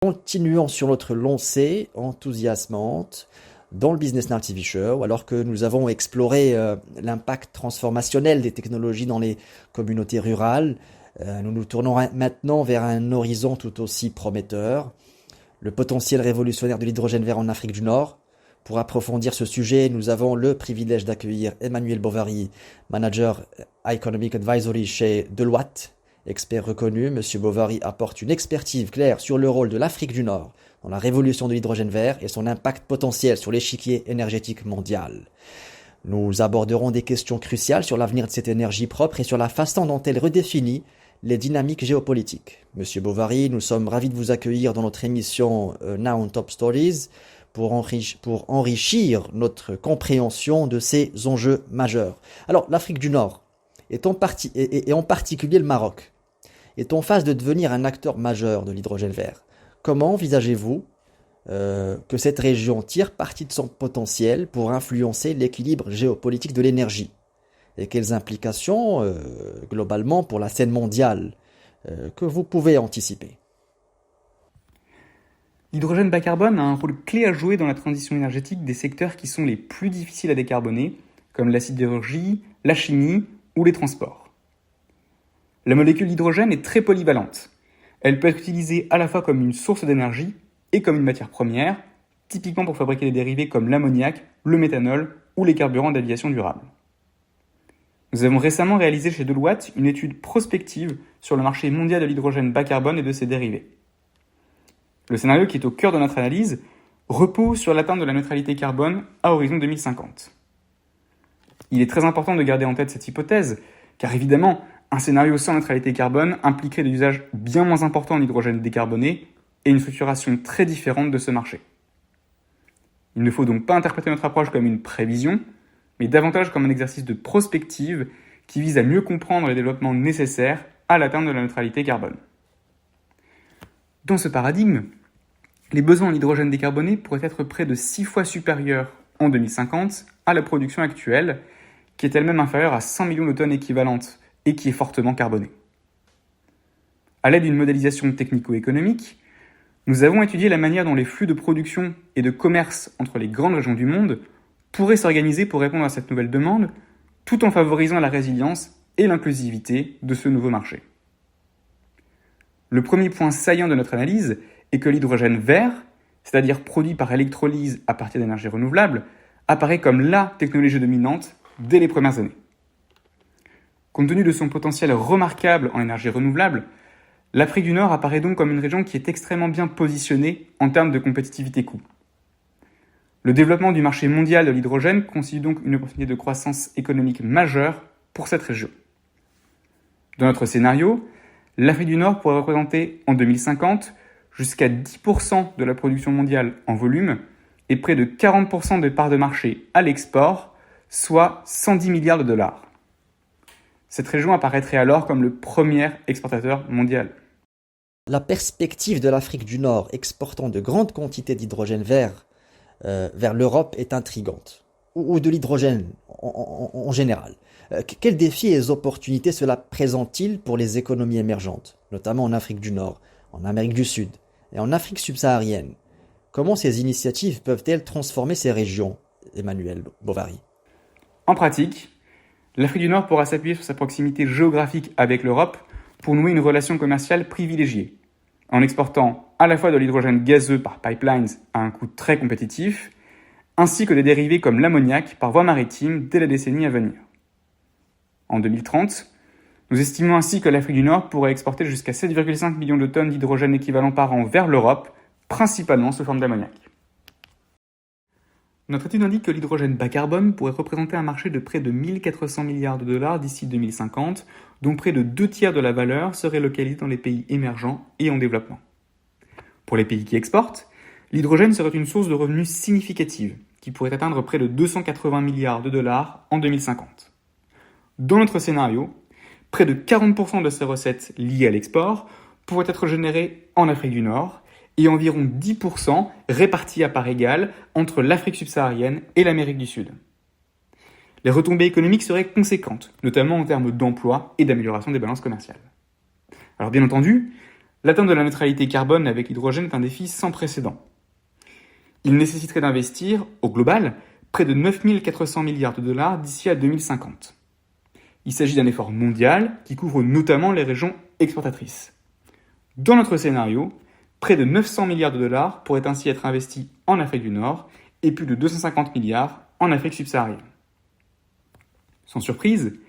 Continuons sur notre lancée enthousiasmante dans le Business Now TV Show, alors que nous avons exploré l'impact transformationnel des technologies dans les communautés rurales. Nous nous tournons maintenant vers un horizon tout aussi prometteur, le potentiel révolutionnaire de l'hydrogène vert en Afrique du Nord. Pour approfondir ce sujet, nous avons le privilège d'accueillir Emmanuel Bovary, manager Economic Advisory chez Deloitte. Expert reconnu, M. Bovary apporte une expertise claire sur le rôle de l'Afrique du Nord dans la révolution de l'hydrogène vert et son impact potentiel sur l'échiquier énergétique mondial. Nous aborderons des questions cruciales sur l'avenir de cette énergie propre et sur la façon dont elle redéfinit les dynamiques géopolitiques. Monsieur Bovary, nous sommes ravis de vous accueillir dans notre émission Now on Top Stories pour enrichir notre compréhension de ces enjeux majeurs. Alors, l'Afrique du Nord, et en particulier le Maroc, est en phase de devenir un acteur majeur de l'hydrogène vert. Comment envisagez-vous que cette région tire parti de son potentiel pour influencer l'équilibre géopolitique de l'énergie? Et quelles implications, globalement, pour la scène mondiale que vous pouvez anticiper? L'hydrogène bas carbone a un rôle clé à jouer dans la transition énergétique des secteurs qui sont les plus difficiles à décarboner, comme la sidérurgie, la chimie ou les transports. La molécule d'hydrogène est très polyvalente. Elle peut être utilisée à la fois comme une source d'énergie et comme une matière première, typiquement pour fabriquer des dérivés comme l'ammoniac, le méthanol ou les carburants d'aviation durable. Nous avons récemment réalisé chez Deloitte une étude prospective sur le marché mondial de l'hydrogène bas carbone et de ses dérivés. Le scénario qui est au cœur de notre analyse repose sur l'atteinte de la neutralité carbone à horizon 2050. Il est très important de garder en tête cette hypothèse, car évidemment, un scénario sans neutralité carbone impliquerait des usages bien moins importants en hydrogène décarboné et une structuration très différente de ce marché. Il ne faut donc pas interpréter notre approche comme une prévision, mais davantage comme un exercice de prospective qui vise à mieux comprendre les développements nécessaires à l'atteinte de la neutralité carbone. Dans ce paradigme, les besoins en hydrogène décarboné pourraient être près de 6 fois supérieurs en 2050 à la production actuelle, qui est elle-même inférieure à 100 millions de tonnes équivalentes et qui est fortement carbonée. À l'aide d'une modélisation technico-économique, nous avons étudié la manière dont les flux de production et de commerce entre les grandes régions du monde pourraient s'organiser pour répondre à cette nouvelle demande, tout en favorisant la résilience et l'inclusivité de ce nouveau marché. Le premier point saillant de notre analyse est que l'hydrogène vert, c'est-à-dire produit par électrolyse à partir d'énergies renouvelables, apparaît comme la technologie dominante dès les premières années. Compte tenu de son potentiel remarquable en énergie renouvelable, l'Afrique du Nord apparaît donc comme une région qui est extrêmement bien positionnée en termes de compétitivité coût. Le développement du marché mondial de l'hydrogène constitue donc une opportunité de croissance économique majeure pour cette région. Dans notre scénario, l'Afrique du Nord pourrait représenter en 2050 jusqu'à 10% de la production mondiale en volume et près de 40% des parts de marché à l'export, soit 110 milliards de dollars. Cette région apparaîtrait alors comme le premier exportateur mondial. La perspective de l'Afrique du Nord exportant de grandes quantités d'hydrogène vert vers l'Europe est intrigante, ou de l'hydrogène en général. Quels défis et opportunités cela présente-t-il pour les économies émergentes, notamment en Afrique du Nord, en Amérique du Sud et en Afrique subsaharienne? Comment ces initiatives peuvent-elles transformer ces régions, Emmanuel Bovary? En pratique, l'Afrique du Nord pourra s'appuyer sur sa proximité géographique avec l'Europe pour nouer une relation commerciale privilégiée, en exportant à la fois de l'hydrogène gazeux par pipelines à un coût très compétitif, ainsi que des dérivés comme l'ammoniac par voie maritime dès la décennie à venir. En 2030, nous estimons ainsi que l'Afrique du Nord pourrait exporter jusqu'à 7,5 millions de tonnes d'hydrogène équivalent par an vers l'Europe, principalement sous forme d'ammoniac. Notre étude indique que l'hydrogène bas carbone pourrait représenter un marché de près de 1400 milliards de dollars d'ici 2050, dont près de 2 tiers de la valeur serait localisée dans les pays émergents et en développement. Pour les pays qui exportent, l'hydrogène serait une source de revenus significative, qui pourrait atteindre près de 280 milliards de dollars en 2050. Dans notre scénario, près de 40% de ces recettes liées à l'export pourraient être générées en Afrique du Nord et environ 10% répartis à part égale entre l'Afrique subsaharienne et l'Amérique du Sud. Les retombées économiques seraient conséquentes, notamment en termes d'emploi et d'amélioration des balances commerciales. Alors bien entendu, L'atteinte de la neutralité carbone avec l'hydrogène est un défi sans précédent. Il nécessiterait d'investir, au global, près de 9 400 milliards de dollars d'ici à 2050. Il s'agit d'un effort mondial qui couvre notamment les régions exportatrices. Dans notre scénario, près de 900 milliards de dollars pourraient ainsi être investis en Afrique du Nord et plus de 250 milliards en Afrique subsaharienne. Sans surprise,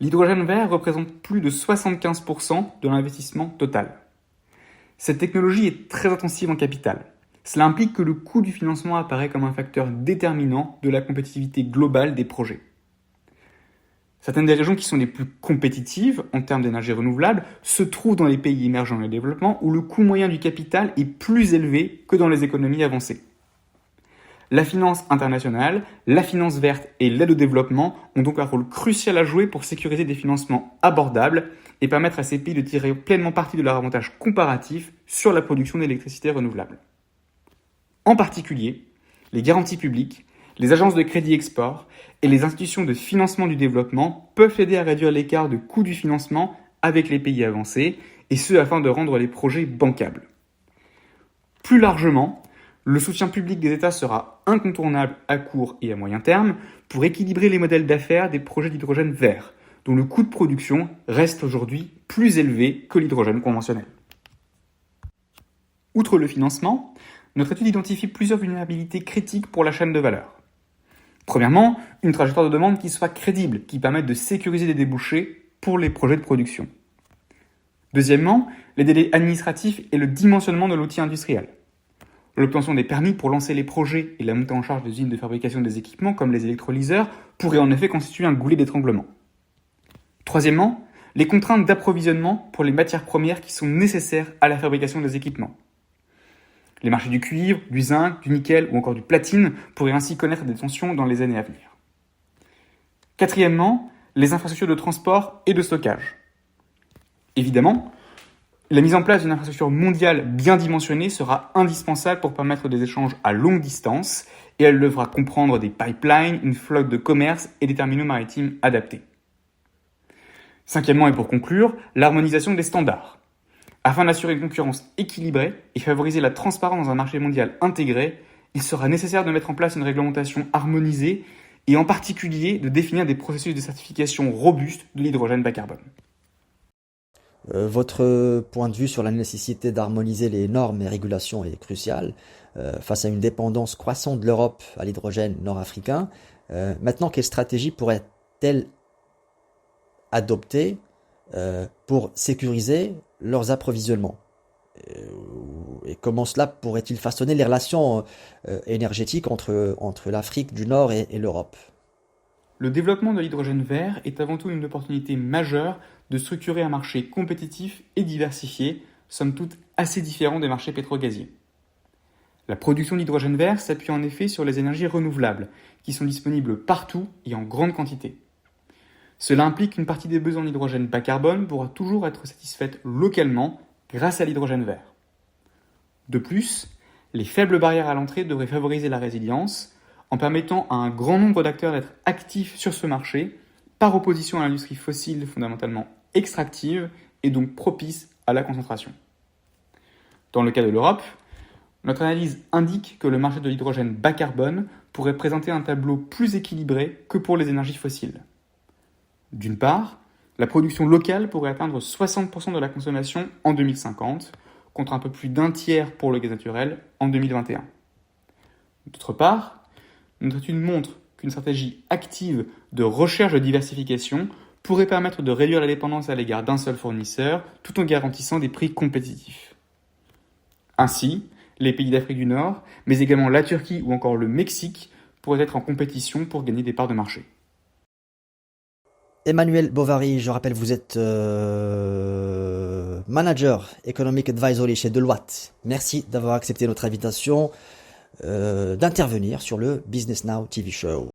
l'hydrogène vert représente plus de 75% de l'investissement total. Cette technologie est très intensive en capital. Cela implique que le coût du financement apparaît comme un facteur déterminant de la compétitivité globale des projets. Certaines des régions qui sont les plus compétitives en termes d'énergie renouvelable se trouvent dans les pays émergents et en développement où le coût moyen du capital est plus élevé que dans les économies avancées. La finance internationale, la finance verte et l'aide au développement ont donc un rôle crucial à jouer pour sécuriser des financements abordables et permettre à ces pays de tirer pleinement parti de leur avantage comparatif sur la production d'électricité renouvelable. En particulier, les garanties publiques, les agences de crédit export et les institutions de financement du développement peuvent aider à réduire l'écart de coût du financement avec les pays avancés, et ce afin de rendre les projets bancables. Plus largement, le soutien public des États sera incontournable à court et à moyen terme pour équilibrer les modèles d'affaires des projets d'hydrogène vert, dont le coût de production reste aujourd'hui plus élevé que l'hydrogène conventionnel. Outre le financement, notre étude identifie plusieurs vulnérabilités critiques pour la chaîne de valeur. Premièrement, une trajectoire de demande qui soit crédible, qui permette de sécuriser des débouchés pour les projets de production. Deuxièmement, les délais administratifs et le dimensionnement de l'outil industriel. L'obtention des permis pour lancer les projets et la montée en charge des usines de fabrication des équipements comme les électrolyseurs pourraient en effet constituer un goulet d'étranglement. Troisièmement, les contraintes d'approvisionnement pour les matières premières qui sont nécessaires à la fabrication des équipements. Les marchés du cuivre, du zinc, du nickel ou encore du platine pourraient ainsi connaître des tensions dans les années à venir. Quatrièmement, les infrastructures de transport et de stockage. Évidemment, la mise en place d'une infrastructure mondiale bien dimensionnée sera indispensable pour permettre des échanges à longue distance et elle devra comprendre des pipelines, une flotte de commerce et des terminaux maritimes adaptés. Cinquièmement et pour conclure, l'harmonisation des standards. Afin d'assurer une concurrence équilibrée et favoriser la transparence dans un marché mondial intégré, il sera nécessaire de mettre en place une réglementation harmonisée et en particulier de définir des processus de certification robustes de l'hydrogène bas carbone. Votre point de vue sur la nécessité d'harmoniser les normes et régulations est crucial face à une dépendance croissante de l'Europe à l'hydrogène nord-africain. Maintenant, quelle stratégie pourrait-elle adopter pour sécuriser leurs approvisionnements et comment cela pourrait-il façonner les relations énergétiques entre l'Afrique du Nord et l'Europe? Le développement de l'hydrogène vert est avant tout une opportunité majeure de structurer un marché compétitif et diversifié, somme toute assez différent des marchés pétro-gaziers. La production d'hydrogène vert s'appuie en effet sur les énergies renouvelables, qui sont disponibles partout et en grande quantité. Cela implique qu'une partie des besoins d'hydrogène bas carbone pourra toujours être satisfaite localement grâce à l'hydrogène vert. De plus, les faibles barrières à l'entrée devraient favoriser la résilience en permettant à un grand nombre d'acteurs d'être actifs sur ce marché par opposition à l'industrie fossile fondamentalement extractive et donc propice à la concentration. Dans le cas de l'Europe, notre analyse indique que le marché de l'hydrogène bas carbone pourrait présenter un tableau plus équilibré que pour les énergies fossiles. D'une part, la production locale pourrait atteindre 60% de la consommation en 2050, contre un peu plus d'un tiers pour le gaz naturel en 2021. D'autre part, notre étude montre qu'une stratégie active de recherche de diversification pourrait permettre de réduire la dépendance à l'égard d'un seul fournisseur tout en garantissant des prix compétitifs. Ainsi, les pays d'Afrique du Nord, mais également la Turquie ou encore le Mexique pourraient être en compétition pour gagner des parts de marché. Emmanuel Bovary, je rappelle, vous êtes manager Economic Advisory chez Deloitte. Merci d'avoir accepté notre invitation d'intervenir sur le Business Now TV Show.